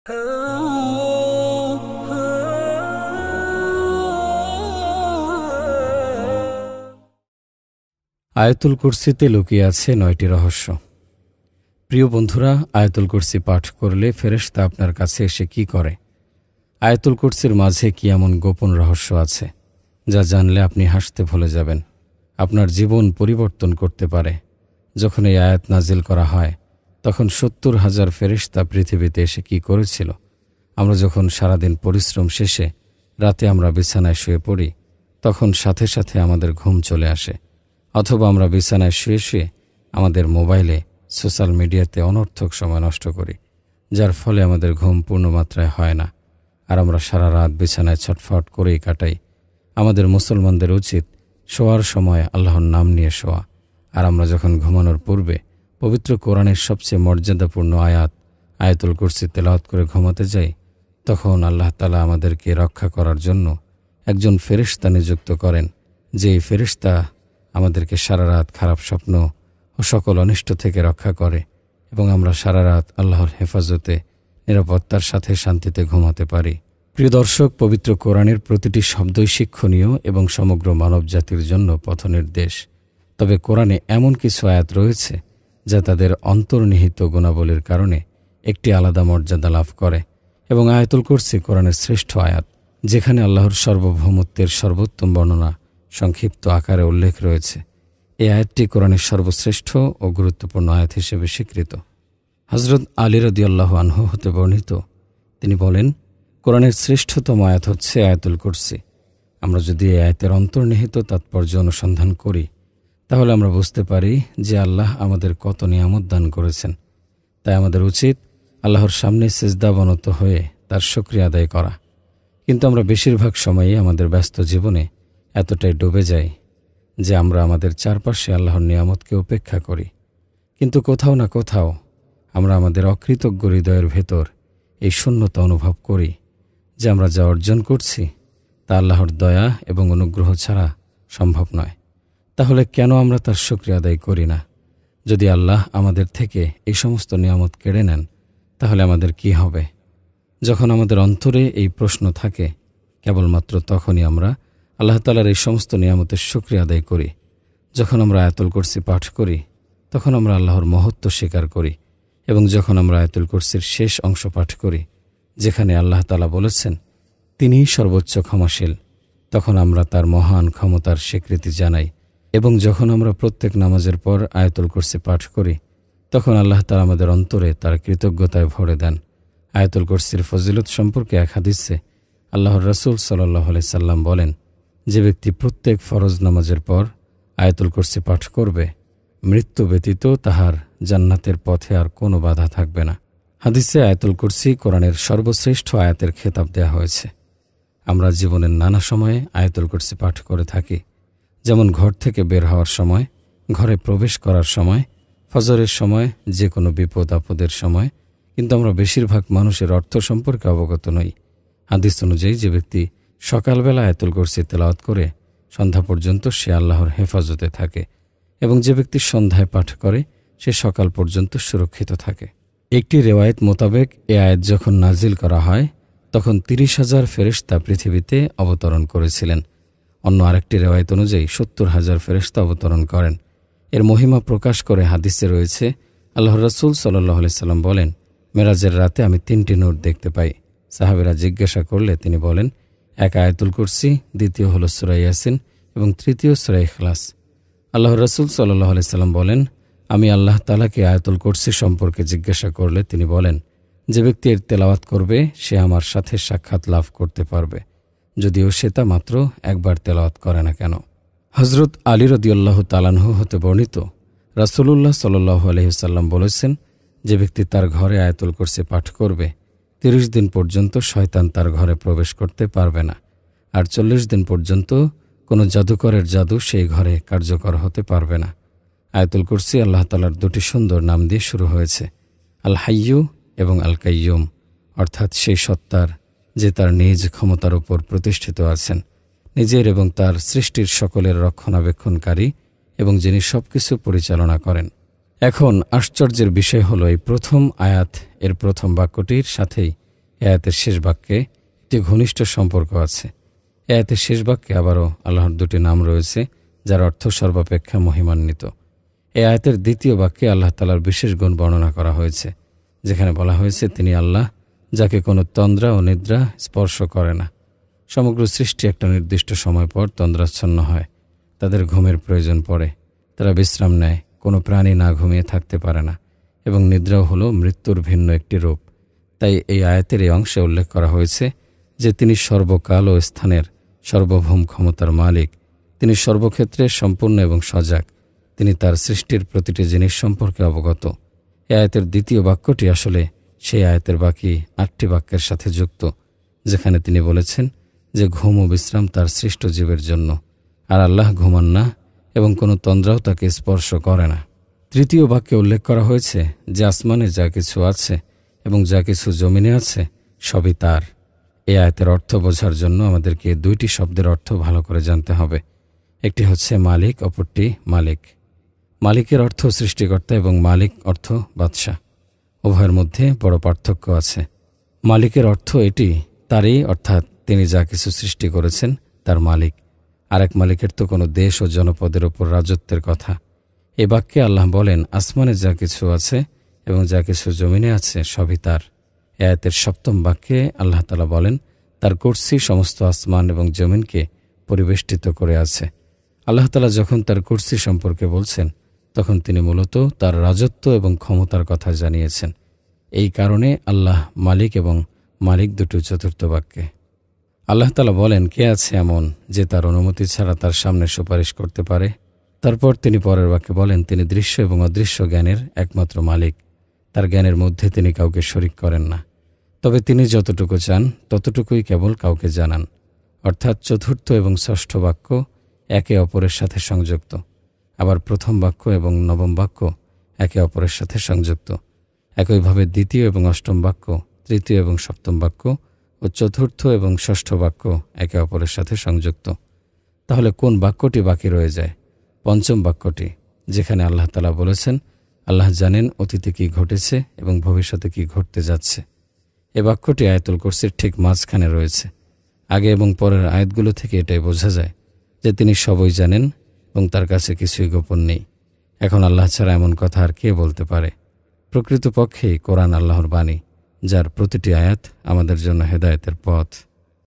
আয়াতুল কুরসিতে লুকিয়ে আছে ৯টি রহস্য। প্রিয় বন্ধুরা, আয়াতুল কুরসি পাঠ করলে ফেরেশতা আপনার কাছে এসে কি করে? আয়াতুল কুরসির মাঝে কি এমন গোপন রহস্য আছে যা জানলে আপনি হাসতে ভুলে যাবেন, আপনার জীবন পরিবর্তন করতে পারে? যখন এই আয়াত নাজিল করা হয় তখন ৭০,০০০ ফেরেশতা পৃথিবীতে এসে কি করেছিল? আমরা যখন সারাদিন পরিশ্রম শেষে রাতে আমরা বিছানায় শুয়ে পড়ি, তখন সাথে সাথে আমাদের ঘুম চলে আসে। অথবা আমরা বিছানায় শুয়ে শুয়ে আমাদের মোবাইলে, সোশ্যাল মিডিয়াতে অনর্থক সময় নষ্ট করি, যার ফলে আমাদের ঘুম পূর্ণমাত্রায় হয় না, আর আমরা সারা রাত বিছানায় ছটফট করেই কাটাই। আমাদের মুসলমানদের উচিত শোয়ার সময় আল্লাহর নাম নিয়ে শোয়া। আর আমরা যখন ঘুমানোর পূর্বে পবিত্র কোরআনের সবচেয়ে মর্যাদাপূর্ণ আয়াতুল কুরসি তেলাওয়াত করে ঘুমাতে যাই, তখন আল্লাহ তাআলা আমাদেরকে রক্ষা করার জন্য একজন ফেরেশতা নিযুক্ত করেন, যে এই ফেরেশতা আমাদেরকে সারা রাত খারাপ স্বপ্ন ও সকল অনিষ্ট থেকে রক্ষা করে এবং আমরা সারা রাত আল্লাহর হেফাজতে নিরাপত্তার সাথে শান্তিতে ঘুমাতে পারি। প্রিয় দর্শক, পবিত্র কোরআনের প্রতিটি শব্দই শিক্ষণীয় এবং সমগ্র মানবজাতির জন্য পথনির্দেশ। তবে কোরআনে এমন কিছু আয়াত রয়েছে যা তাদের অন্তর্নিহিত গুণাবলীর কারণে একটি আলাদা মর্যাদা লাভ করে, এবং আয়াতুল কুরসি কোরআনের শ্রেষ্ঠ আয়াত, যেখানে আল্লাহর সার্বভৌমত্বের সর্বোত্তম বর্ণনা সংক্ষিপ্ত আকারে উল্লেখ রয়েছে। এই আয়াতটি কোরআনের সর্বশ্রেষ্ঠ ও গুরুত্বপূর্ণ আয়াত হিসেবে স্বীকৃত। হযরত আলী রাদিয়াল্লাহু আনহু হতে বর্ণিত, তিনি বলেন, কোরআনের শ্রেষ্ঠতম আয়াত হচ্ছে আয়াতুল কুরসি। আমরা যদি এই আয়াতের অন্তর্নিহিত তাৎপর্য অনুসন্ধান করি, তাহলে আমরা বুঝতে পারি যে আল্লাহ আমাদের কত নিয়ামত দান করেছেন। তাই আমাদের উচিত আল্লাহর সামনে সিজদাবনত হয়ে তার শুকরিয়া আদায় করা। কিন্তু আমরা বেশিরভাগ সময়ই আমাদের ব্যস্ত জীবনে এতটাই ডুবে যাই যে আমরা আমাদের চারপাশে আল্লাহর নিয়ামতকে উপেক্ষা করি। কিন্তু কোথাও না কোথাও আমরা আমাদের অকৃতজ্ঞ হৃদয়ের ভেতর এই শূন্যতা অনুভব করি যে আমরা যা অর্জন করছি তা আল্লাহর দয়া এবং অনুগ্রহ ছাড়া সম্ভব নয়। তাহলে কেন আমরা তার শুকরিয়া আদায় করি না? যদি আল্লাহ আমাদের থেকে এই সমস্ত নিয়ামত কেড়ে নেন, তাহলে আমাদের কি হবে? যখন আমাদের অন্তরে এই প্রশ্ন থাকে, কেবলমাত্র তখনই আমরা আল্লাহ তাআলার এই সমস্ত নিয়ামতের শুকরিয়া আদায় করি। যখন আমরা আয়াতুল কুরসি পাঠ করি, তখন আমরা আল্লাহর মহত্ব স্বীকার করি, এবং যখন আমরা আয়াতুল কুরসির শেষ অংশ পাঠ করি, যেখানে আল্লাহ তাআলা বলেছেন তিনিই সর্বোচ্চ ক্ষমাশীল, তখন আমরা তার মহান ক্ষমতার স্বীকৃতি জানাই। এবং যখন আমরা প্রত্যেক নামাজের পর আয়াতুল কুরসি পাঠ করি, তখন আল্লাহ তাআলা আমাদের অন্তরে তার কৃতজ্ঞতায় ভরে দেন। আয়াতুল কুরসির ফজিলত সম্পর্কে এক হাদিসে আল্লাহর রাসূল সাল্লাল্লাহু আলাইহি সাল্লাম বলেন, যে ব্যক্তি প্রত্যেক ফরজ নামাজের পর আয়াতুল কুরসি পাঠ করবে, মৃত্যু ব্যতীত তাহার জান্নাতের পথে আর কোনো বাধা থাকবে না। হাদিসে আয়াতুল কুরসি কোরআনের সর্বশ্রেষ্ঠ আয়াতের খেতাব দেয়া হয়েছে। আমরা জীবনের নানা সময়ে আয়াতুল কুরসি পাঠ করে থাকি, যেমন ঘর থেকে বের হওয়ার সময়, ঘরে প্রবেশ করার সময়, ফজরের সময়, যে কোনো বিপদ আপদের সময়। কিন্তু আমরা বেশিরভাগ মানুষের অর্থ সম্পর্কে অবগত নই। হাদিস অনুযায়ী যে ব্যক্তি সকালবেলা আয়াতুল কুরসি তেলাওয়াত করে সন্ধ্যা পর্যন্ত সে আল্লাহর হেফাজতে থাকে, এবং যে ব্যক্তি সন্ধ্যায় পাঠ করে সে সকাল পর্যন্ত সুরক্ষিত থাকে। একটি রেওয়ায়েত মোতাবেক এ আয়াত যখন নাজিল করা হয়, তখন ৩০,০০০ ফেরেশতা পৃথিবীতে অবতরণ করেছিলেন। অন্য আরেকটি রেওয়ায়েত অনুযায়ী ৭০,০০০ ফেরেশতা অবতরণ করেন। এর মহিমা প্রকাশ করে হাদিসে রয়েছে, আল্লাহর রাসূল সাল্লাল্লাহু আলাইহি সাল্লাম বলেন, মেরাজের রাতে আমি ৩টি নূর দেখতে পাই। সাহাবীরা জিজ্ঞাসা করলে তিনি বলেন, এক আয়াতুল কুরসি, দ্বিতীয় হলো সূরা ইয়াসিন এবং তৃতীয় সূরা ইখলাস। আল্লাহর রাসূল সাল্লাল্লাহু আলাইহি সাল্লাম বলেন, আমি আল্লাহ তাআলাকে আয়াতুল কুরসি সম্পর্কে জিজ্ঞাসা করলে তিনি বলেন, যে ব্যক্তি এর তেলাওয়াত করবে সে আমার সাথে সাক্ষাৎ লাভ করতে পারবে, যদিও সে তা মাত্র একবার তেলাওয়াত করে না কেন। হযরত আলী রাদিয়াল্লাহু তাআলা আনহু হতে বর্ণিত, রাসূলুল্লাহ সাল্লাল্লাহু আলাইহি ওয়াসাল্লাম বলেছেন, যে ব্যক্তি তার ঘরে আয়াতুল কুরসি পাঠ করবে ৩০ দিন পর্যন্ত শয়তান তার ঘরে প্রবেশ করতে পারবে না, আর ৪০ দিন পর্যন্ত কোনো জাদুকরের জাদু সেই ঘরে কার্যকর হতে পারবে না। আয়াতুল কুরসি আল্লাহ তাআলার দুটি সুন্দর নাম দিয়ে শুরু হয়েছে, আল হাইয়্যু এবং আল কাইয়্যুম, অর্থাৎ সেই সত্তার যে তার নিজ ক্ষমতার উপর প্রতিষ্ঠিত আছেন, নিজের এবং তার সৃষ্টির সকলের রক্ষণাবেক্ষণকারী, এবং যিনি সবকিছু পরিচালনা করেন। এখন আশ্চর্যের বিষয় হলো, এই প্রথম আয়াত এর প্রথম বাক্যটির সাথেই এ আয়াতের শেষ বাক্যে একটি ঘনিষ্ঠ সম্পর্ক আছে। এ আয়াতের শেষ বাক্যে আবারও আল্লাহর দুটি নাম রয়েছে, যার অর্থ সর্বাপেক্ষা মহিমান্বিত। এ আয়াতের দ্বিতীয় বাক্যে আল্লাহ তাআলার বিশেষ গুণ বর্ণনা করা হয়েছে, যেখানে বলা হয়েছে তিনি আল্লাহ, যাকে কোনো তন্দ্রা ও নিদ্রা স্পর্শ করে না। সমগ্র সৃষ্টি একটা নির্দিষ্ট সময় পর তন্দ্রাচ্ছন্ন হয়, তাদের ঘুমের প্রয়োজন পড়ে, তারা বিশ্রাম নেয়। কোনো প্রাণী না ঘুমিয়ে থাকতে পারে না, এবং নিদ্রাও হলো মৃত্যুর ভিন্ন একটি রূপ। তাই এই আয়াতের এই অংশে উল্লেখ করা হয়েছে যে তিনি সর্বকাল ও স্থানের সর্বভৌম ক্ষমতার মালিক, তিনি সর্বক্ষেত্রে সম্পূর্ণ এবং সজাগ, তিনি তার সৃষ্টির প্রতিটি জিনিস সম্পর্কে অবগত। এই আয়াতের দ্বিতীয় বাক্যটি আসলে সেই আয়াতের বাকি 8টি বাক্যের সাথে যুক্ত, যেখানে তিনি বলেছেন যে ঘুম ও বিশ্রাম তার সৃষ্ট জীবের জন্য, আর আল্লাহ ঘুমান না এবং কোনো তন্দ্রাও তাকে স্পর্শ করে না। তৃতীয় বাক্যে উল্লেখ করা হয়েছে যে আসমানে যা কিছু আছে এবং যা কিছু জমিনে আছে সবই তার। এই আয়াতের অর্থ বোঝার জন্য আমাদেরকে দুইটি শব্দের অর্থ ভালো করে জানতে হবে। একটি হচ্ছে মালিক, অপরটি মালিক। মালিকের অর্থ সৃষ্টিকর্তা এবং মালিক অর্থ বাদশাহ। উভয়ের মধ্যে বড় পার্থক্য আছে। মালিকের অর্থ এটি তারই, অর্থাৎ তিনি যা কিছু সৃষ্টি করেছেন তার মালিক। আরেক মালিকের তো কোনো দেশ ও জনপদের ওপর রাজত্বের কথা। এ বাক্যে আল্লাহ বলেন আসমানে যা কিছু আছে এবং যা কিছু জমিনে আছে সবই তার। এ আয়াতের 7ম বাক্যে আল্লাহ তাআলা বলেন তার কুরসি সমস্ত আসমান এবং জমিনকে পরিবেষ্টিত করে আছে। আল্লাহ তাআলা যখন তার কুরসি সম্পর্কে বলছেন, তখন তিনি মূলত তার রাজত্ব এবং ক্ষমতার কথা জানিয়েছেন। এই কারণে আল্লাহ মালিক এবং মালিক দুটো চতুর্থ বাক্যে। আল্লাহ তাআলা বলেন, কে আছে এমন যে তার অনুমতি ছাড়া তার সামনে সুপারিশ করতে পারে? তারপর তিনি পরের বাক্যে বলেন, তিনি দৃশ্য এবং অদৃশ্য জ্ঞানের একমাত্র মালিক, তার জ্ঞানের মধ্যে তিনি কাউকে শরিক করেন না। তবে তিনি যতটুকু চান ততটুকুই কেবল কাউকে জানান। অর্থাৎ চতুর্থ এবং ষষ্ঠ বাক্য একে অপরের সাথে সংযুক্ত। আবার প্রথম বাক্য এবং নবম বাক্য একে অপরের সাথে সংযুক্ত। একইভাবে দ্বিতীয় এবং অষ্টম বাক্য, তৃতীয় এবং সপ্তম বাক্য ও চতুর্থ এবং ষষ্ঠ বাক্য একে অপরের সাথে সংযুক্ত। তাহলে কোন বাক্যটি বাকি রয়ে যায়? পঞ্চম বাক্যটি, যেখানে আল্লাহ তাআলা বলেছেন আল্লাহ জানেন অতীতে কি ঘটেছে এবং ভবিষ্যতে কি ঘটতে যাচ্ছে। এ বাক্যটি আয়াতুল কুরসির ঠিক মাঝখানে রয়েছে। আগে এবং পরের আয়াতগুলো থেকে এটাই বোঝা যায় যে তিনি সবই জানেন এবং তার কাছে কিছুই গোপন নেই। এখন আল্লাহ ছাড়া এমন কথা আর কে বলতে পারে? প্রকৃতপক্ষেই কোরআন আল্লাহর বাণী, যার প্রতিটি আয়াত আমাদের জন্য হেদায়েতের পথ।